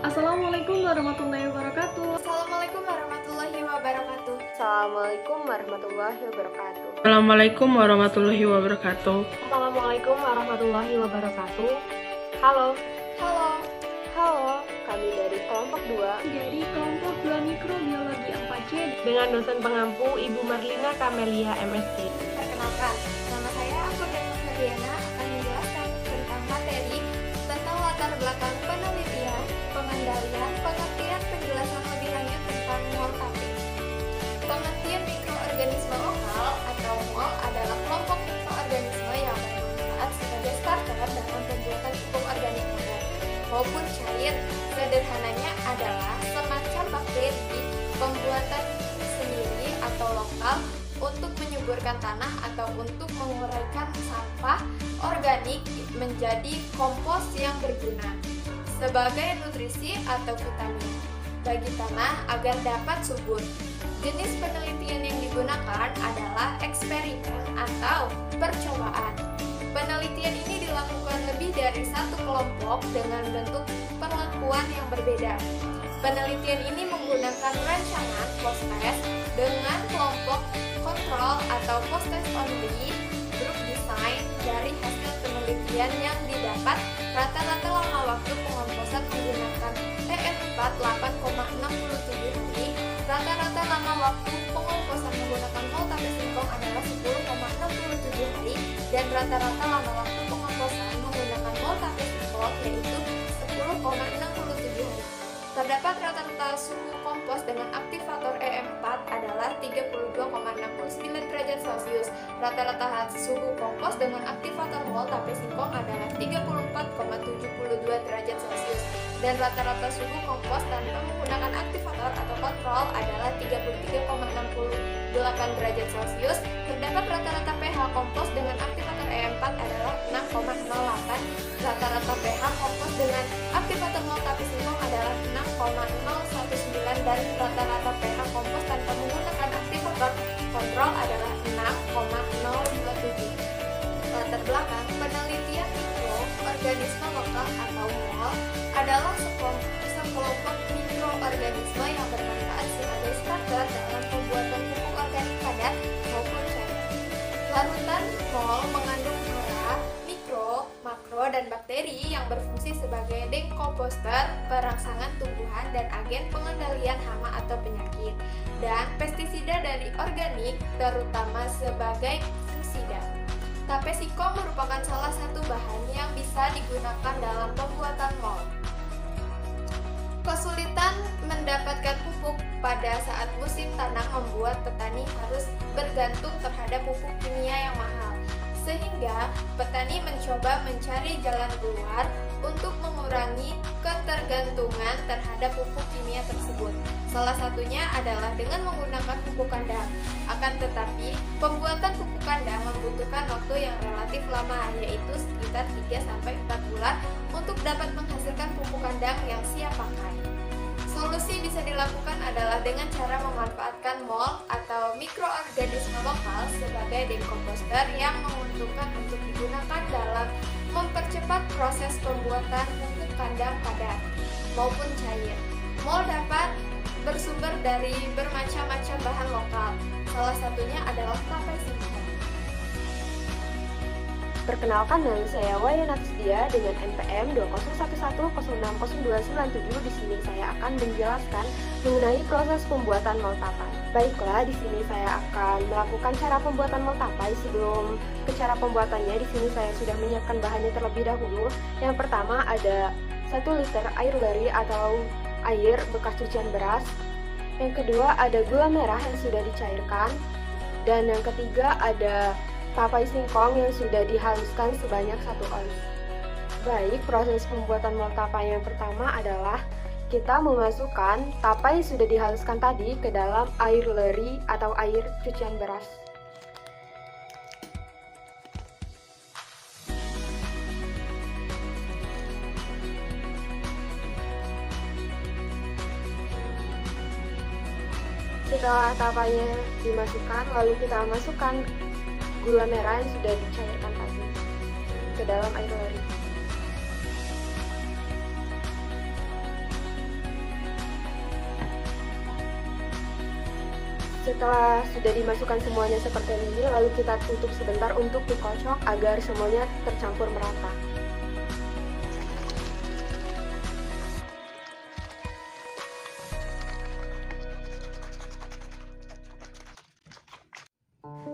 Assalamualaikum warahmatullahi wabarakatuh. Assalamualaikum warahmatullahi wabarakatuh. Assalamualaikum warahmatullahi wabarakatuh. Assalamualaikum warahmatullahi wabarakatuh. Assalamualaikum warahmatullahi wabarakatuh. Halo. Halo. Halo, kami dari kelompok 2 Dari kelompok 2 Mikrobiologi 4C Dengan dosen pengampu Ibu Marlina Kamelia MSc. Perkenalkan, nama saya Afrodita Febriana akan menjelaskan tentang materi tentang latar belakang penelitian, pengendalian, pengertian, penjelasan lebih lanjut tentang mol tapis. Pengertian mikroorganisme lokal atau mol adalah kelompok mikroorganisme yang bermanfaat sebagai starter dalam pembuatan pupuk organik padat maupun cair. Sederhananya adalah semacam bakteri pembuatan sendiri atau lokal untuk menyuburkan tanah atau untuk menguraikan sampah organik menjadi kompos yang berguna sebagai nutrisi atau vitamin bagi tanah agar dapat subur. Jenis penelitian yang digunakan adalah eksperimen atau percobaan. Penelitian ini dilakukan lebih dari satu kelompok dengan bentuk perlakuan yang berbeda. Penelitian ini menggunakan rancangan post-test dengan kelompok kontrol atau post-test only, grup design. Dari hasil penelitian yang didapat, rata-rata lama waktu pengomposan menggunakan EM4 8,67 hari, rata-rata lama waktu pengomposan menggunakan mol tapis singkong adalah 10,67 hari, dan rata-rata lama waktu pengomposan menggunakan mol tapis singkong yaitu 10,67 hari. Terdapat rata-rata suhu kompos dengan aktivator EM4 adalah 32,69 derajat Celcius. Rata-rata suhu kompos dengan aktivator mol tapis singkong adalah 34,72 derajat Celcius. Dan rata-rata suhu kompos tanpa menggunakan aktivator atau kontrol adalah 33,68 derajat Celcius. Terdapat rata-rata pH kompos dengan aktivator EM4 adalah 6,08. Rata-rata pH kompos dengan aktivator mol tapis singkong adalah 6,019 dan rata-rata pH kompos tanpa menggunakan aktivator kontrol adalah 6,027. Latar belakang penelitian mikroorganisme lokal atau mol adalah sekelompok mikroorganisme yang bermanfaat sebagai starter dalam pembuatan pupuk organik padat maupun cair. Larutan mol mengandung hara, mikro, makro, dan bakteri yang berfungsi sebagai dekomposter, perangsangan tumbuhan, dan agen pengendalian hama atau penyakit, dan pestisida dari organik, terutama sebagai fungusida. Tape singkong merupakan salah satu bahan yang bisa digunakan dalam pembuatan mol. Kesulitan mendapatkan pupuk pada saat musim tanam membuat petani harus bergantung terhadap pupuk kimia yang mahal, sehingga petani mencoba mencari jalan keluar untuk mengurangi ketergantungan terhadap pupuk kimia tersebut. Salah satunya adalah dengan menggunakan pupuk kandang. Akan tetapi, pembuatan pupuk kandang membutuhkan waktu yang relatif lama, yaitu sekitar 3-4 bulan untuk dapat menghasilkan pupuk kandang yang siap pakai. Solusi bisa dilakukan adalah dengan cara memanfaatkan mol atau mikroorganisme lokal sebagai dekomposter yang menguntungkan untuk digunakan dalam mempercepat proses pembuatan pupuk kandang padat maupun cair. Mol dapat bersumber dari bermacam-macam bahan lokal. Salah satunya adalah tape singkong. Perkenalkan, nama saya Wayan Atisdia dengan NPM 2011060297. Di sini saya akan menjelaskan mengenai proses pembuatan mol tapai. Baiklah, di sini saya akan melakukan cara pembuatan mol tapai. Sebelum ke cara pembuatannya, di sini saya sudah menyiapkan bahannya terlebih dahulu. Yang pertama ada 1 liter air leri atau air bekas cucian beras. Yang kedua ada gula merah yang sudah dicairkan. Dan yang ketiga ada tapai singkong yang sudah dihaluskan sebanyak 1 ons. Baik, proses pembuatan mol tapai yang pertama adalah kita memasukkan tapai yang sudah dihaluskan tadi ke dalam air leri atau air cucian beras. Setelah tapainya dimasukkan, lalu kita masukkan gula merah yang sudah dicairkan tadi ke dalam air leri. Setelah sudah dimasukkan semuanya seperti ini, lalu kita tutup sebentar untuk dikocok agar semuanya tercampur merata.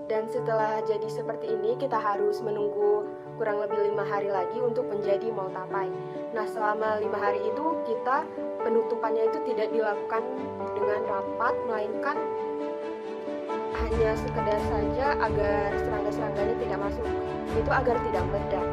Dan setelah jadi seperti ini, kita harus menunggu kurang lebih 5 hari lagi untuk menjadi multapai. Nah, selama 5 hari itu penutupannya itu tidak dilakukan dengan rapat, melainkan hanya sekedar saja agar serangga-serangganya tidak masuk, itu agar tidak meledak.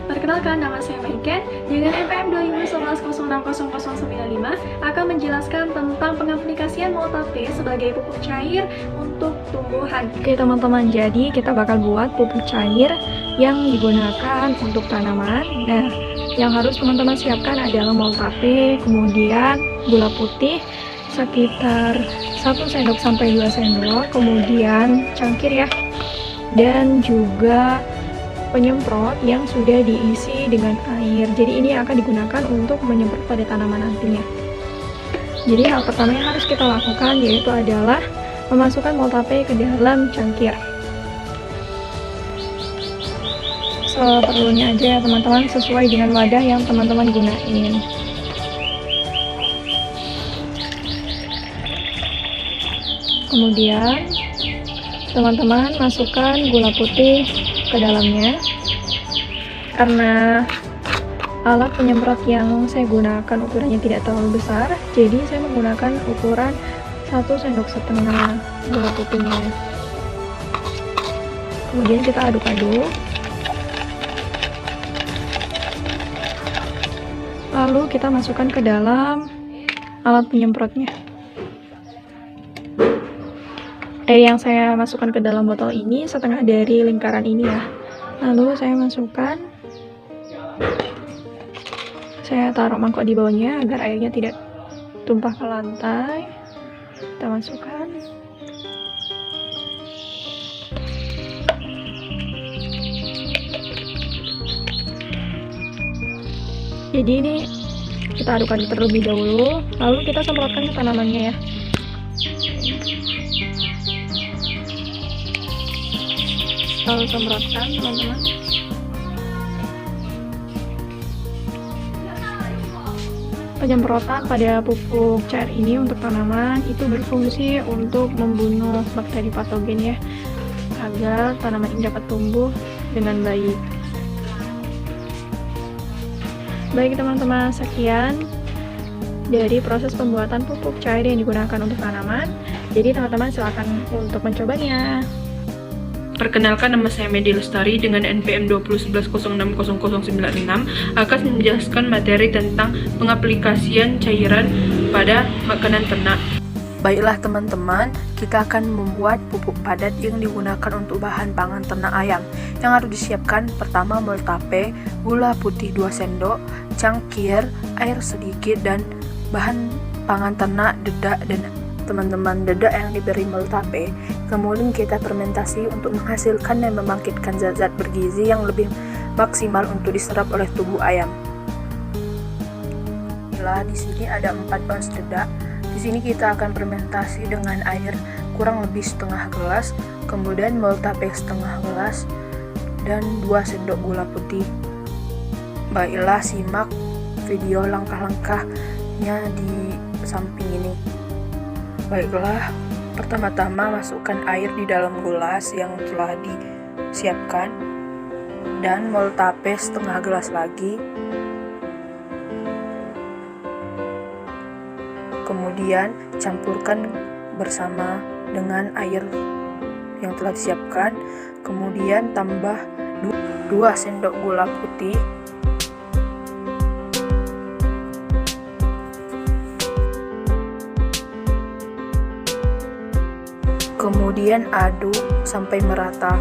Perkenalkan, nama saya Maiken dengan NPM 2011060095 akan menjelaskan tentang pengaplikasian Moltape sebagai pupuk cair untuk tumbuhan. Oke teman-teman, jadi kita bakal buat pupuk cair yang digunakan untuk tanaman. Nah, yang harus teman-teman siapkan adalah Moltape, kemudian gula putih sekitar 1 sendok sampai 2 sendok, kemudian cangkir ya, dan juga penyemprot yang sudah diisi dengan air. Jadi ini akan digunakan untuk menyemprot pada tanaman nantinya. Jadi hal pertama yang harus kita lakukan yaitu adalah memasukkan Moltape ke dalam cangkir. Seperlunya aja ya teman-teman, sesuai dengan wadah yang teman-teman gunain. Kemudian teman-teman masukkan gula putih ke dalamnya. Karena alat penyemprot yang saya gunakan ukurannya tidak terlalu besar, jadi saya menggunakan ukuran 1,5 sendok gula putihnya. Kemudian kita aduk-aduk, lalu kita masukkan ke dalam alat penyemprotnya. Air yang saya masukkan ke dalam botol ini setengah dari lingkaran ini ya. Lalu saya masukkan, saya taruh mangkok di bawahnya agar airnya tidak tumpah ke lantai. Kita masukkan. Jadi ini kita aduk-aduk terlebih dahulu, lalu kita semprotkan ke tanamannya ya. Lalu semprotkan teman-teman. Penyemprotan pada pupuk cair ini untuk tanaman itu berfungsi untuk membunuh bakteri patogen ya, agar tanaman ini dapat tumbuh dengan baik. Baik teman-teman, sekian dari proses pembuatan pupuk cair yang digunakan untuk tanaman. Jadi teman-teman silakan untuk mencobanya. Perkenalkan, nama saya Medi Lestari dengan NPM 2011060096 akan menjelaskan materi tentang pengaplikasian cairan pada makanan ternak. Baiklah teman-teman, kita akan membuat pupuk padat yang digunakan untuk bahan pangan ternak ayam. Yang harus disiapkan pertama Moltape, gula putih 2 sendok, cangkir, air sedikit, dan bahan pangan ternak dedak dan teman-teman dedak yang diberi Moltape. Kemudian kita fermentasi untuk menghasilkan dan membangkitkan zat-zat bergizi yang lebih maksimal untuk diserap oleh tubuh ayam. Di sini ada 4 ounce dedak. Di sini kita akan fermentasi dengan air kurang lebih setengah gelas, kemudian Moltape setengah gelas, dan 2 sendok gula putih. Baiklah, simak video langkah-langkahnya di samping ini. Baiklah, pertama-tama masukkan air di dalam gelas yang telah disiapkan dan Moltape setengah gelas lagi. Kemudian campurkan bersama dengan air yang telah disiapkan. Kemudian tambah 2 sendok gula putih. Kemudian aduk sampai merata.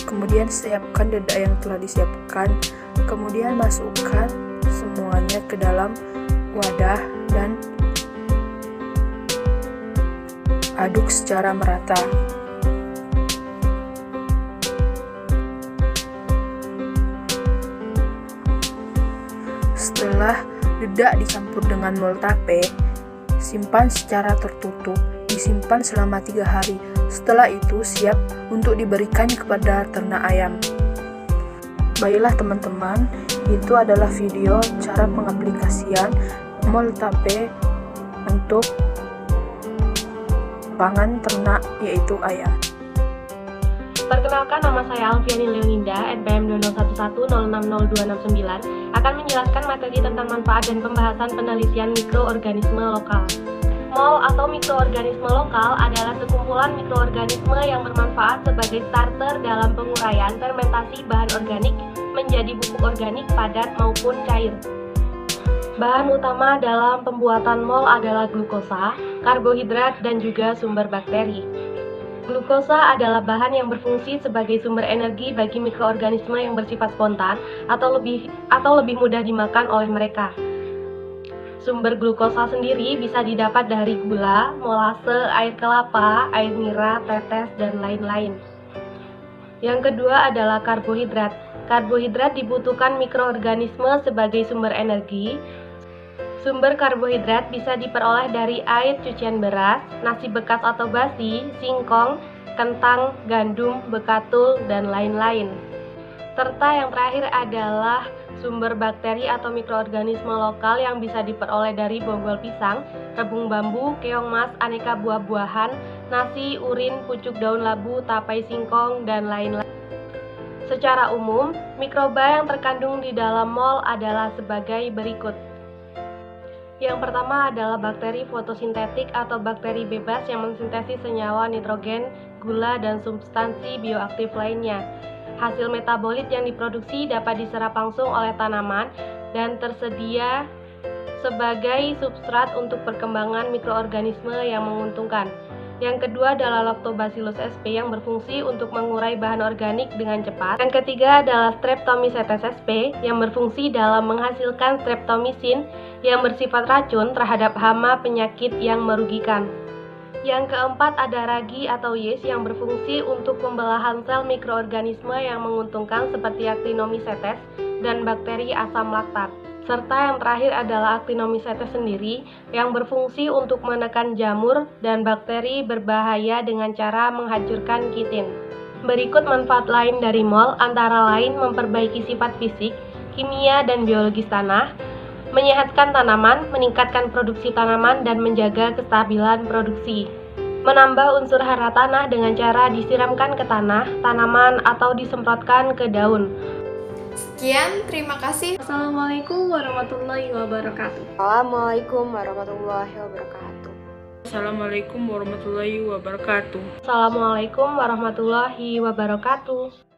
Kemudian siapkan dedak yang telah disiapkan. Kemudian masukkan semuanya ke dalam wadah dan aduk secara merata. dedak dicampur dengan moltape, simpan secara tertutup, disimpan selama 3 hari. Setelah itu siap untuk diberikan kepada ternak ayam. Baiklah teman-teman, itu adalah video cara pengaplikasian moltape untuk pangan ternak yaitu ayam. Perkenalkan, nama saya Alfiani Leoninda, NPM 201110602669, akan menjelaskan materi tentang manfaat dan pembahasan penelitian mikroorganisme lokal. MOL atau mikroorganisme lokal adalah sekumpulan mikroorganisme yang bermanfaat sebagai starter dalam penguraian fermentasi bahan organik menjadi pupuk organik padat maupun cair. Bahan utama dalam pembuatan MOL adalah glukosa, karbohidrat, dan juga sumber bakteri. Glukosa adalah bahan yang berfungsi sebagai sumber energi bagi mikroorganisme yang bersifat spontan atau lebih mudah dimakan oleh mereka. Sumber glukosa sendiri bisa didapat dari gula, molase, air kelapa, air nira, tetes, dan lain-lain. Yang kedua adalah karbohidrat. Karbohidrat dibutuhkan mikroorganisme sebagai sumber energi. Sumber karbohidrat bisa diperoleh dari air cucian beras, nasi bekas atau basi, singkong, kentang, gandum, bekatul, dan lain-lain. Serta yang terakhir adalah sumber bakteri atau mikroorganisme lokal yang bisa diperoleh dari bonggol pisang, rebung bambu, keong mas, aneka buah-buahan, nasi, urin, pucuk daun labu, tapai singkong, dan lain-lain. Secara umum, mikroba yang terkandung di dalam MOL adalah sebagai berikut. Yang pertama adalah bakteri fotosintetik atau bakteri bebas yang mensintesis senyawa nitrogen, gula, dan substansi bioaktif lainnya. Hasil metabolit yang diproduksi dapat diserap langsung oleh tanaman dan tersedia sebagai substrat untuk perkembangan mikroorganisme yang menguntungkan. Yang kedua adalah Lactobacillus sp yang berfungsi untuk mengurai bahan organik dengan cepat. Yang ketiga adalah Streptomycetes sp yang berfungsi dalam menghasilkan streptomisin yang bersifat racun terhadap hama penyakit yang merugikan. Yang keempat ada ragi atau yeast yang berfungsi untuk pembelahan sel mikroorganisme yang menguntungkan seperti Actinomycetes dan bakteri asam laktat. Serta yang terakhir adalah Actinomycetes sendiri yang berfungsi untuk menekan jamur dan bakteri berbahaya dengan cara menghancurkan kitin. Berikut manfaat lain dari MOL antara lain memperbaiki sifat fisik, kimia, dan biologis tanah, menyehatkan tanaman, meningkatkan produksi tanaman, dan menjaga kestabilan produksi. Menambah unsur hara tanah dengan cara disiramkan ke tanah, tanaman, atau disemprotkan ke daun. Sekian, terima kasih. Assalamualaikum warahmatullahi wabarakatuh. Assalamualaikum warahmatullahi wabarakatuh. Assalamualaikum warahmatullahi wabarakatuh. Assalamualaikum warahmatullahi wabarakatuh.